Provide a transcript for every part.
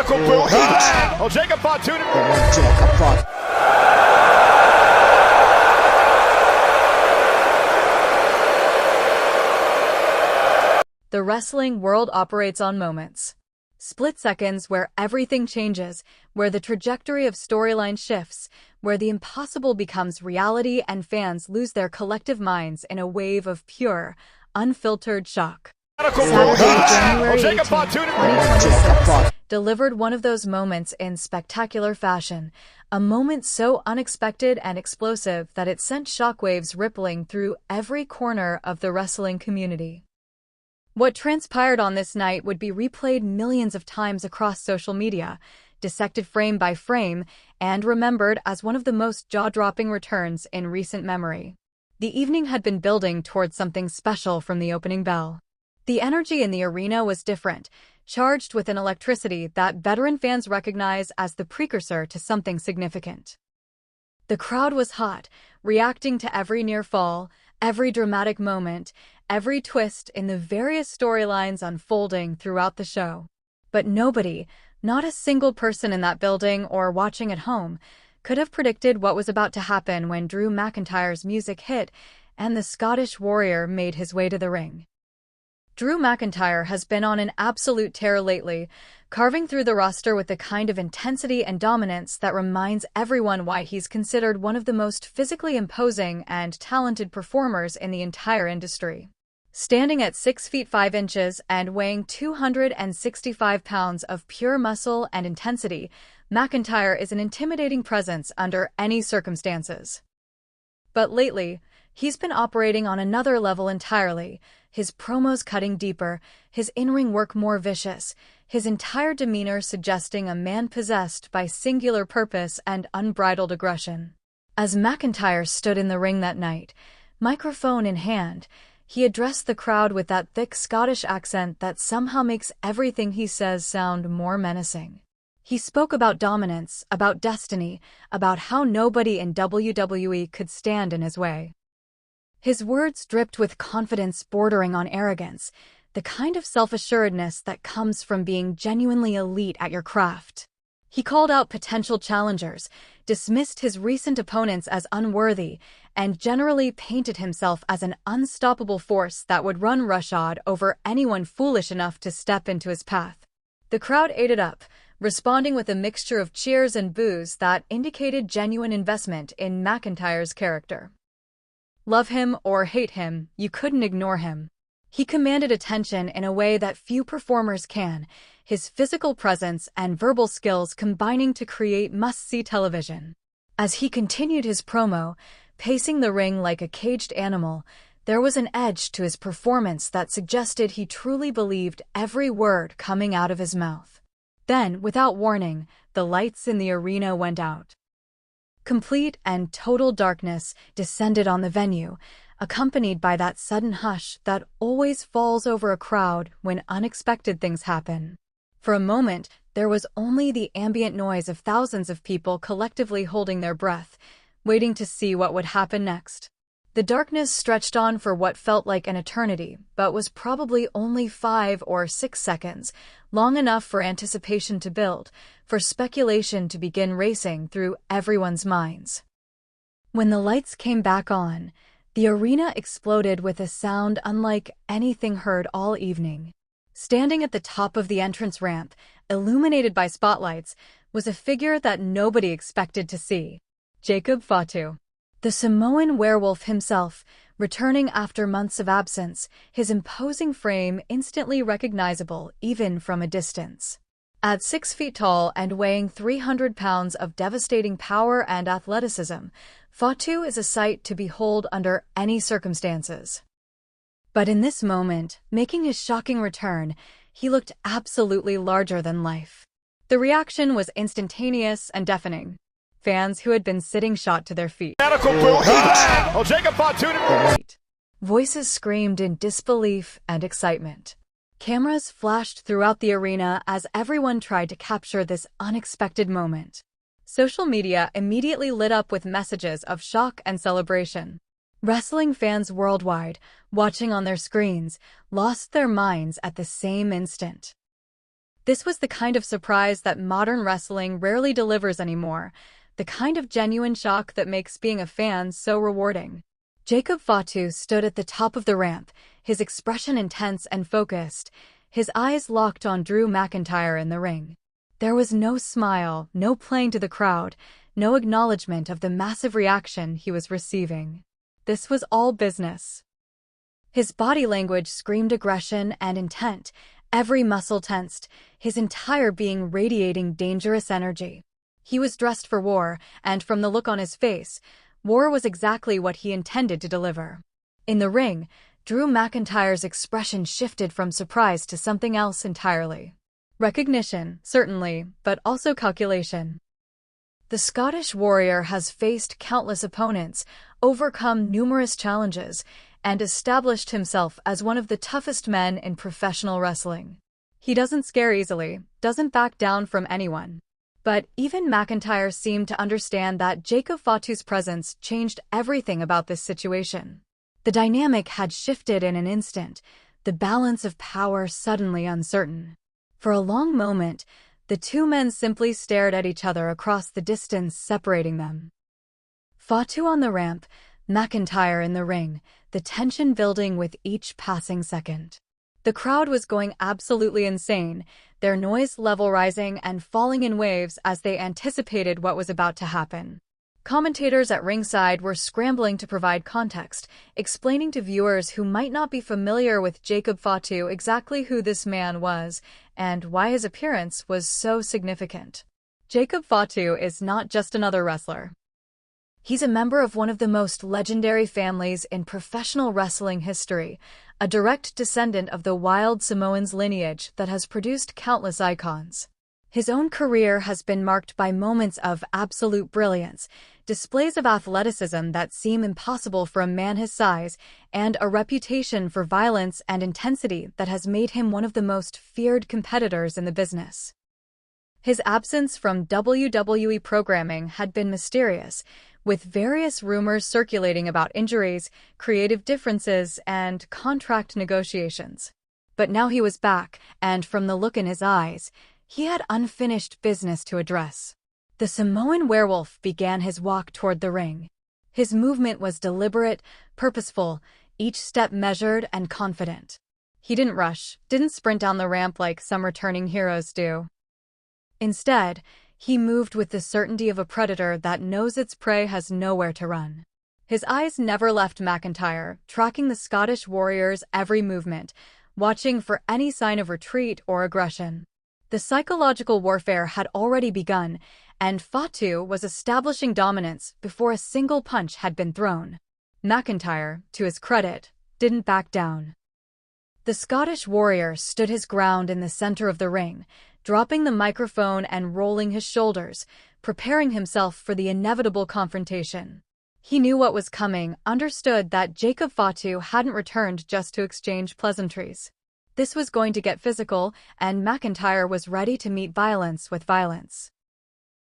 Oh, Jacob Fatu. Jacob Fatu. The wrestling world operates on moments. Split seconds where everything changes, where the trajectory of storyline shifts, where the impossible becomes reality and fans lose their collective minds in a wave of pure, unfiltered shock. Saturday, January 18, 2026, delivered one of those moments in spectacular fashion, a moment so unexpected and explosive that it sent shockwaves rippling through every corner of the wrestling community. What transpired on this night would be replayed millions of times across social media, dissected frame by frame, and remembered as one of the most jaw-dropping returns in recent memory. The evening had been building towards something special from the opening bell. The energy in the arena was different, charged with an electricity that veteran fans recognize as the precursor to something significant. The crowd was hot, reacting to every near fall, every dramatic moment, every twist in the various storylines unfolding throughout the show. But nobody, not a single person in that building or watching at home, could have predicted what was about to happen when Drew McIntyre's music hit and the Scottish Warrior made his way to the ring. Drew McIntyre has been on an absolute tear lately, carving through the roster with the kind of intensity and dominance that reminds everyone why he's considered one of the most physically imposing and talented performers in the entire industry. Standing at 6 feet 5 inches and weighing 265 pounds of pure muscle and intensity, McIntyre is an intimidating presence under any circumstances. But lately, he's been operating on another level entirely, his promos cutting deeper, his in-ring work more vicious, his entire demeanor suggesting a man possessed by singular purpose and unbridled aggression. As McIntyre stood in the ring that night, microphone in hand, he addressed the crowd with that thick Scottish accent that somehow makes everything he says sound more menacing. He spoke about dominance, about destiny, about how nobody in WWE could stand in his way. His words dripped with confidence bordering on arrogance, the kind of self-assuredness that comes from being genuinely elite at your craft. He called out potential challengers, dismissed his recent opponents as unworthy, and generally painted himself as an unstoppable force that would run roughshod over anyone foolish enough to step into his path. The crowd ate it up, responding with a mixture of cheers and boos that indicated genuine investment in McIntyre's character. Love him or hate him, you couldn't ignore him. He commanded attention in a way that few performers can, his physical presence and verbal skills combining to create must-see television. As he continued his promo, pacing the ring like a caged animal, there was an edge to his performance that suggested he truly believed every word coming out of his mouth. Then, without warning, the lights in the arena went out. Complete and total darkness descended on the venue, accompanied by that sudden hush that always falls over a crowd when unexpected things happen. For a moment, there was only the ambient noise of thousands of people collectively holding their breath, waiting to see what would happen next. The darkness stretched on for what felt like an eternity, but was probably only 5 or 6 seconds, long enough for anticipation to build, for speculation to begin racing through everyone's minds. When the lights came back on, the arena exploded with a sound unlike anything heard all evening. Standing at the top of the entrance ramp, illuminated by spotlights, was a figure that nobody expected to see. Jacob Fatu. The Samoan werewolf himself, returning after months of absence, his imposing frame instantly recognizable even from a distance. At 6 feet tall and weighing 300 pounds of devastating power and athleticism, Fatu is a sight to behold under any circumstances. But in this moment, making his shocking return, he looked absolutely larger than life. The reaction was instantaneous and deafening. Fans who had been sitting shot to their feet. Oh, Jacob Fatu. Voices screamed in disbelief and excitement. Cameras flashed throughout the arena as everyone tried to capture this unexpected moment. Social media immediately lit up with messages of shock and celebration. Wrestling fans worldwide, watching on their screens, lost their minds at the same instant. This was the kind of surprise that modern wrestling rarely delivers anymore, the kind of genuine shock that makes being a fan so rewarding. Jacob Fatu stood at the top of the ramp, his expression intense and focused, his eyes locked on Drew McIntyre in the ring. There was no smile, no playing to the crowd, no acknowledgement of the massive reaction he was receiving. This was all business. His body language screamed aggression and intent, every muscle tensed, his entire being radiating dangerous energy. He was dressed for war, and from the look on his face, war was exactly what he intended to deliver. In the ring, Drew McIntyre's expression shifted from surprise to something else entirely. Recognition, certainly, but also calculation. The Scottish warrior has faced countless opponents, overcome numerous challenges, and established himself as one of the toughest men in professional wrestling. He doesn't scare easily, doesn't back down from anyone. But even McIntyre seemed to understand that Jacob Fatu's presence changed everything about this situation. The dynamic had shifted in an instant, the balance of power suddenly uncertain. For a long moment, the two men simply stared at each other across the distance separating them. Fatu on the ramp, McIntyre in the ring, the tension building with each passing second. The crowd was going absolutely insane, their noise level rising and falling in waves as they anticipated what was about to happen. Commentators at ringside were scrambling to provide context, explaining to viewers who might not be familiar with Jacob Fatu exactly who this man was and why his appearance was so significant. Jacob Fatu is not just another wrestler. He's a member of one of the most legendary families in professional wrestling history, a direct descendant of the wild Samoans lineage that has produced countless icons. His own career has been marked by moments of absolute brilliance, displays of athleticism that seem impossible for a man his size, and a reputation for violence and intensity that has made him one of the most feared competitors in the business. His absence from WWE programming had been mysterious, with various rumors circulating about injuries, creative differences, and contract negotiations. But now he was back, and from the look in his eyes, he had unfinished business to address. The Samoan werewolf began his walk toward the ring. His movement was deliberate, purposeful, each step measured and confident. He didn't rush, didn't sprint down the ramp like some returning heroes do. Instead, he moved with the certainty of a predator that knows its prey has nowhere to run. His eyes never left McIntyre, tracking the Scottish warrior's every movement, watching for any sign of retreat or aggression. The psychological warfare had already begun, and Fatu was establishing dominance before a single punch had been thrown. McIntyre, to his credit, didn't back down. The Scottish warrior stood his ground in the center of the ring, dropping the microphone and rolling his shoulders, preparing himself for the inevitable confrontation. He knew what was coming, understood that Jacob Fatu hadn't returned just to exchange pleasantries. This was going to get physical, and McIntyre was ready to meet violence with violence.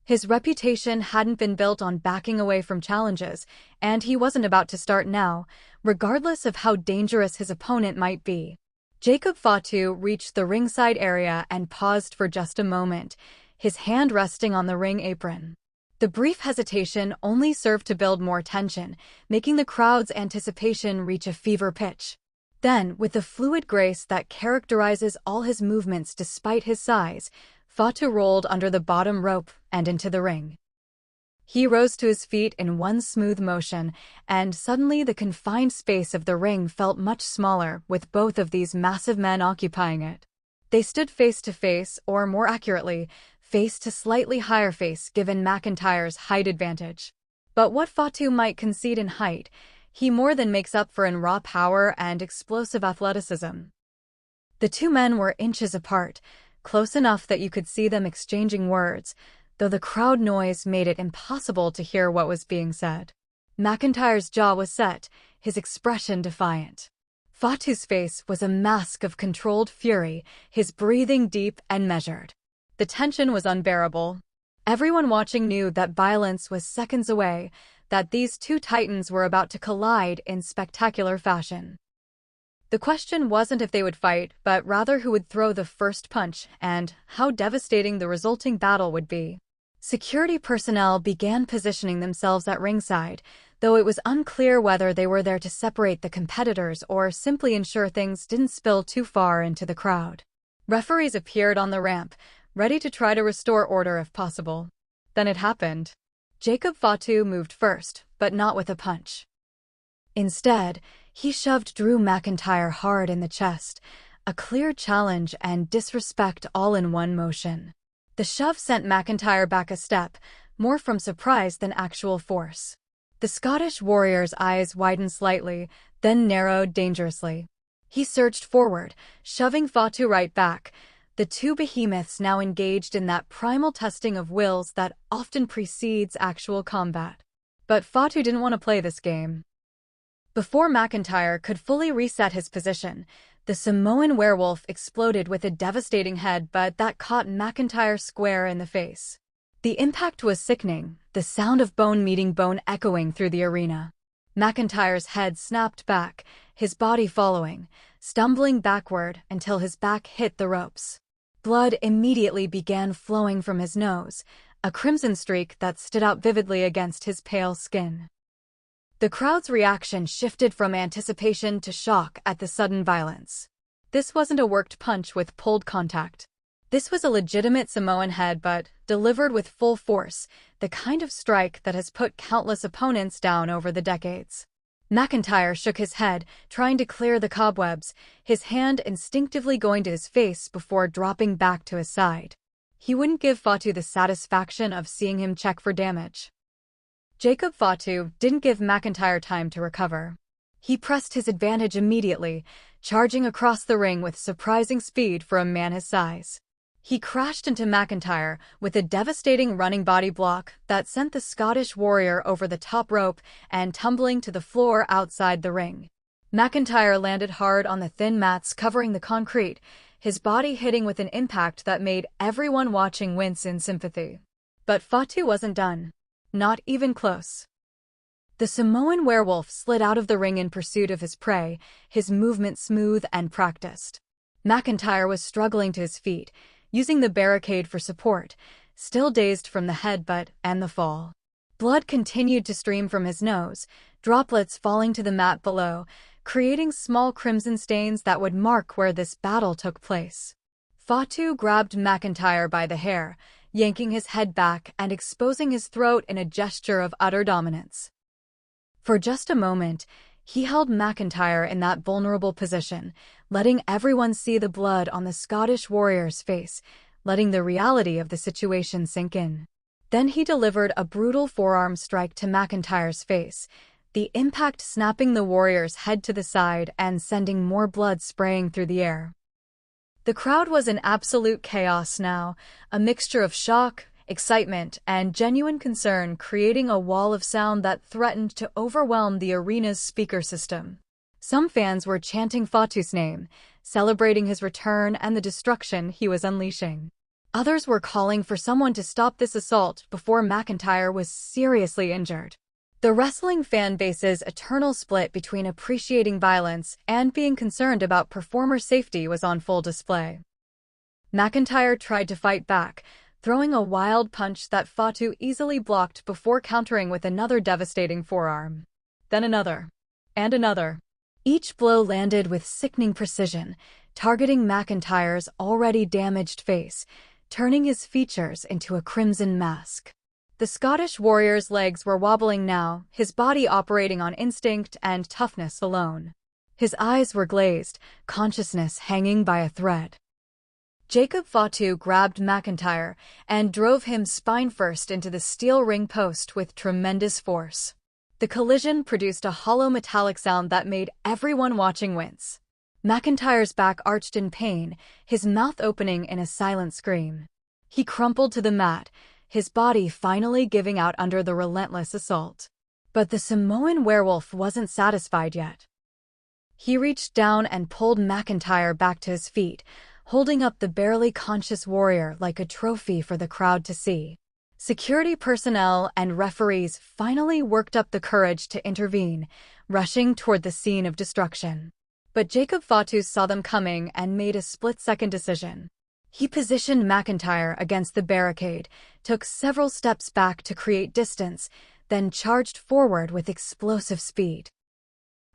His reputation hadn't been built on backing away from challenges, and he wasn't about to start now, regardless of how dangerous his opponent might be. Jacob Fatu reached the ringside area and paused for just a moment, his hand resting on the ring apron. The brief hesitation only served to build more tension, making the crowd's anticipation reach a fever pitch. Then, with the fluid grace that characterizes all his movements despite his size, Fatu rolled under the bottom rope and into the ring. He rose to his feet in one smooth motion, and suddenly the confined space of the ring felt much smaller, with both of these massive men occupying it. They stood face to face, or more accurately, face to slightly higher face given McIntyre's height advantage. But what Fatu might concede in height, he more than makes up for in raw power and explosive athleticism. The two men were inches apart, close enough that you could see them exchanging words, though the crowd noise made it impossible to hear what was being said. McIntyre's jaw was set, his expression defiant. Fatu's face was a mask of controlled fury, his breathing deep and measured. The tension was unbearable. Everyone watching knew that violence was seconds away, that these two titans were about to collide in spectacular fashion. The question wasn't if they would fight, but rather who would throw the first punch and how devastating the resulting battle would be. Security personnel began positioning themselves at ringside, though it was unclear whether they were there to separate the competitors or simply ensure things didn't spill too far into the crowd. Referees appeared on the ramp, ready to try to restore order if possible. Then it happened. Jacob Fatu moved first, but not with a punch. Instead, he shoved Drew McIntyre hard in the chest, a clear challenge and disrespect all in one motion. The shove sent McIntyre back a step, more from surprise than actual force. The Scottish warrior's eyes widened slightly, then narrowed dangerously. He surged forward, shoving Fatu right back, the two behemoths now engaged in that primal testing of wills that often precedes actual combat. But Fatu didn't want to play this game. Before McIntyre could fully reset his position, the Samoan werewolf exploded with a devastating head but that caught McIntyre square in the face. The impact was sickening, the sound of bone meeting bone echoing through the arena. McIntyre's head snapped back, his body following, stumbling backward until his back hit the ropes. Blood immediately began flowing from his nose, a crimson streak that stood out vividly against his pale skin. The crowd's reaction shifted from anticipation to shock at the sudden violence. This wasn't a worked punch with pulled contact. This was a legitimate Samoan headbutt, delivered with full force, the kind of strike that has put countless opponents down over the decades. McIntyre shook his head, trying to clear the cobwebs, his hand instinctively going to his face before dropping back to his side. He wouldn't give Fatu the satisfaction of seeing him check for damage. Jacob Fatu didn't give McIntyre time to recover. He pressed his advantage immediately, charging across the ring with surprising speed for a man his size. He crashed into McIntyre with a devastating running body block that sent the Scottish warrior over the top rope and tumbling to the floor outside the ring. McIntyre landed hard on the thin mats covering the concrete, his body hitting with an impact that made everyone watching wince in sympathy. But Fatu wasn't done. Not even close. The Samoan werewolf slid out of the ring in pursuit of his prey, his movement smooth and practiced. McIntyre was struggling to his feet, using the barricade for support, still dazed from the headbutt and the fall. Blood continued to stream from his nose, droplets falling to the mat below, creating small crimson stains that would mark where this battle took place. Fatu grabbed McIntyre by the hair, yanking his head back and exposing his throat in a gesture of utter dominance. For just a moment, he held McIntyre in that vulnerable position, letting everyone see the blood on the Scottish warrior's face, letting the reality of the situation sink in. Then he delivered a brutal forearm strike to McIntyre's face, the impact snapping the warrior's head to the side and sending more blood spraying through the air. The crowd was in absolute chaos now, a mixture of shock, excitement, and genuine concern creating a wall of sound that threatened to overwhelm the arena's speaker system. Some fans were chanting Fatu's name, celebrating his return and the destruction he was unleashing. Others were calling for someone to stop this assault before McIntyre was seriously injured. The wrestling fan base's eternal split between appreciating violence and being concerned about performer safety was on full display. McIntyre tried to fight back, throwing a wild punch that Fatu easily blocked before countering with another devastating forearm. Then another. And another. Each blow landed with sickening precision, targeting McIntyre's already damaged face, turning his features into a crimson mask. The Scottish warrior's legs were wobbling now, his body operating on instinct and toughness alone. His eyes were glazed, consciousness hanging by a thread. Jacob Fatu grabbed McIntyre and drove him spine-first into the steel ring post with tremendous force. The collision produced a hollow metallic sound that made everyone watching wince. McIntyre's back arched in pain, his mouth opening in a silent scream. He crumpled to the mat, his body finally giving out under the relentless assault. But the Samoan werewolf wasn't satisfied yet. He reached down and pulled McIntyre back to his feet, holding up the barely conscious warrior like a trophy for the crowd to see. Security personnel and referees finally worked up the courage to intervene, rushing toward the scene of destruction. But Jacob Fatu saw them coming and made a split-second decision. He positioned McIntyre against the barricade, took several steps back to create distance, then charged forward with explosive speed.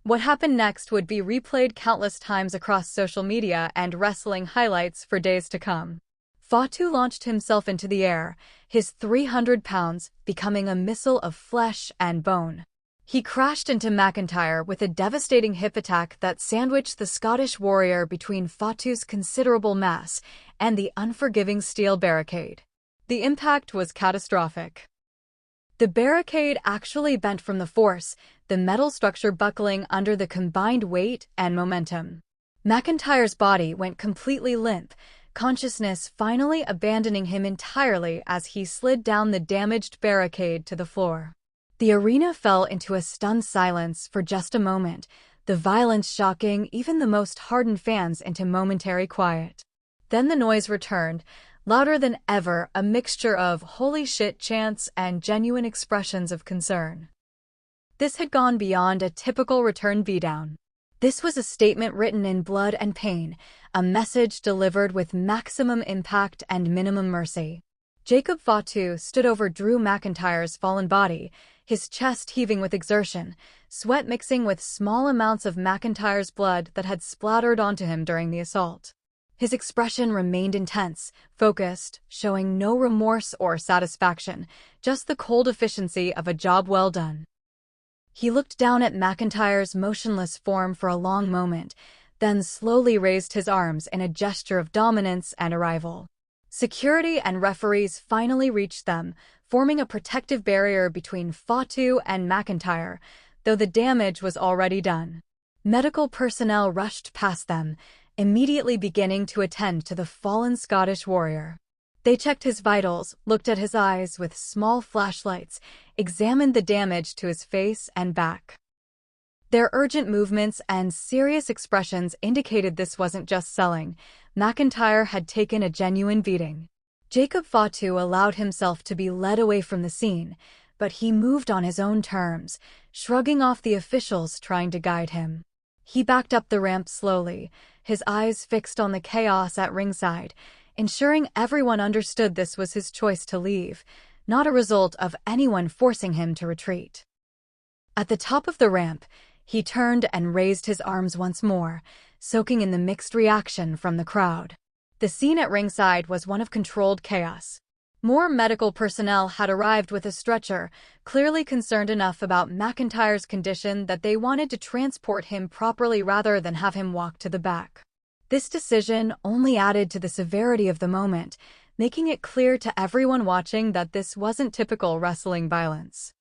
What happened next would be replayed countless times across social media and wrestling highlights for days to come. Fatu launched himself into the air, his 300 pounds becoming a missile of flesh and bone. He crashed into McIntyre with a devastating hip attack that sandwiched the Scottish warrior between Fatu's considerable mass and the unforgiving steel barricade. The impact was catastrophic. The barricade actually bent from the force, the metal structure buckling under the combined weight and momentum. McIntyre's body went completely limp, consciousness finally abandoning him entirely as he slid down the damaged barricade to the floor. The arena fell into a stunned silence for just a moment, the violence shocking even the most hardened fans into momentary quiet. Then the noise returned, louder than ever, a mixture of "holy shit" chants and genuine expressions of concern. This had gone beyond a typical return beatdown. This was a statement written in blood and pain, a message delivered with maximum impact and minimum mercy. Jacob Fatu stood over Drew McIntyre's fallen body, his chest heaving with exertion, sweat mixing with small amounts of McIntyre's blood that had splattered onto him during the assault. His expression remained intense, focused, showing no remorse or satisfaction, just the cold efficiency of a job well done. He looked down at McIntyre's motionless form for a long moment, then slowly raised his arms in a gesture of dominance and arrival. Security and referees finally reached them, forming a protective barrier between Fatu and McIntyre, though the damage was already done. Medical personnel rushed past them, immediately beginning to attend to the fallen Scottish warrior. They checked his vitals, looked at his eyes with small flashlights, examined the damage to his face and back. Their urgent movements and serious expressions indicated this wasn't just selling. McIntyre had taken a genuine beating. Jacob Fatu allowed himself to be led away from the scene, but he moved on his own terms, shrugging off the officials trying to guide him. He backed up the ramp slowly, his eyes fixed on the chaos at ringside, ensuring everyone understood this was his choice to leave, not a result of anyone forcing him to retreat. At the top of the ramp, he turned and raised his arms once more, soaking in the mixed reaction from the crowd. The scene at ringside was one of controlled chaos. More medical personnel had arrived with a stretcher, clearly concerned enough about McIntyre's condition that they wanted to transport him properly rather than have him walk to the back. This decision only added to the severity of the moment, making it clear to everyone watching that this wasn't typical wrestling violence.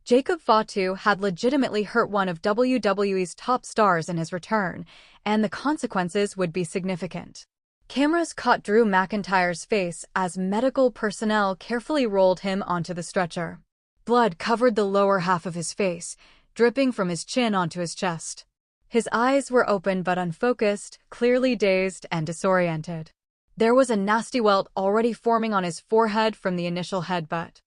Jacob Fatu had legitimately hurt one of WWE's top stars in his return, and the consequences would be significant. Cameras caught Drew McIntyre's face as medical personnel carefully rolled him onto the stretcher. Blood covered the lower half of his face, dripping from his chin onto his chest. His eyes were open but unfocused, clearly dazed and disoriented. There was a nasty welt already forming on his forehead from the initial headbutt.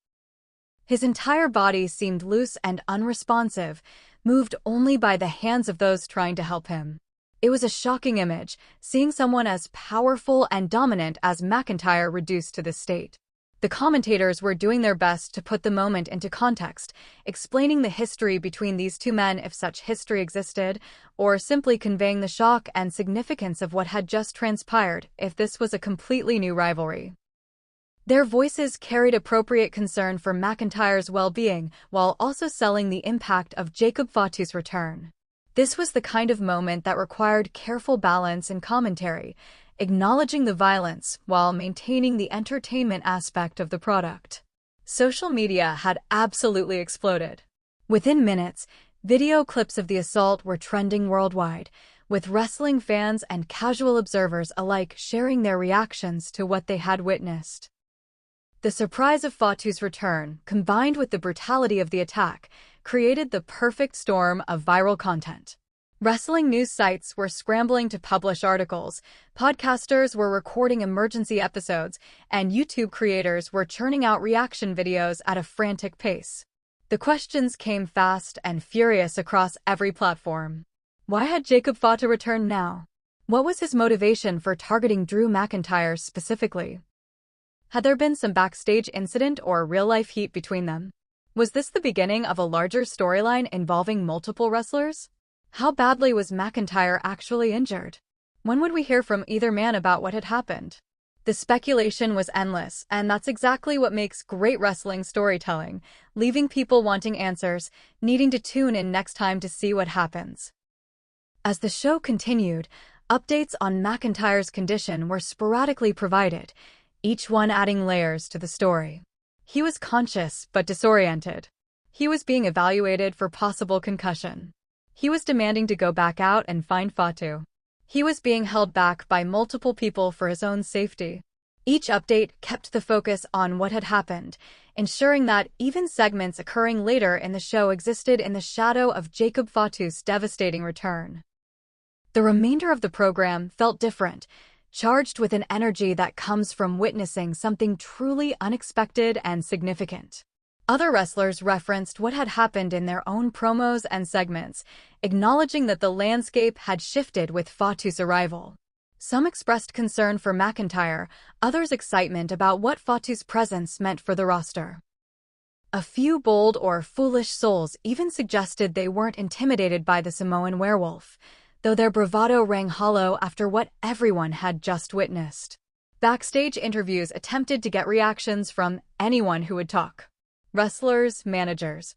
His entire body seemed loose and unresponsive, moved only by the hands of those trying to help him. It was a shocking image, seeing someone as powerful and dominant as McIntyre reduced to this state. The commentators were doing their best to put the moment into context, explaining the history between these two men if such history existed, or simply conveying the shock and significance of what had just transpired if this was a completely new rivalry. Their voices carried appropriate concern for McIntyre's well-being while also selling the impact of Jacob Fatu's return. This was the kind of moment that required careful balance and commentary, acknowledging the violence while maintaining the entertainment aspect of the product. Social media had absolutely exploded. Within minutes, video clips of the assault were trending worldwide, with wrestling fans and casual observers alike sharing their reactions to what they had witnessed. The surprise of Fatu's return, combined with the brutality of the attack, created the perfect storm of viral content. Wrestling news sites were scrambling to publish articles, podcasters were recording emergency episodes, and YouTube creators were churning out reaction videos at a frantic pace. The questions came fast and furious across every platform. Why had Jacob Fatu returned now? What was his motivation for targeting Drew McIntyre specifically? Had there been some backstage incident or real-life heat between them? Was this the beginning of a larger storyline involving multiple wrestlers? How badly was McIntyre actually injured? When would we hear from either man about what had happened? The speculation was endless, and that's exactly what makes great wrestling storytelling, leaving people wanting answers, needing to tune in next time to see what happens. As the show continued, updates on McIntyre's condition were sporadically provided, each one adding layers to the story. He was conscious but disoriented. He was being evaluated for possible concussion. He was demanding to go back out and find Fatu. He was being held back by multiple people for his own safety. Each update kept the focus on what had happened, ensuring that even segments occurring later in the show existed in the shadow of Jacob Fatu's devastating return. The remainder of the program felt different, charged with an energy that comes from witnessing something truly unexpected and significant. Other wrestlers referenced what had happened in their own promos and segments, acknowledging that the landscape had shifted with Fatu's arrival. Some expressed concern for McIntyre, others excitement about what Fatu's presence meant for the roster. A few bold or foolish souls even suggested they weren't intimidated by the Samoan werewolf, though their bravado rang hollow after what everyone had just witnessed. Backstage interviews attempted to get reactions from anyone who would talk. Wrestlers, managers,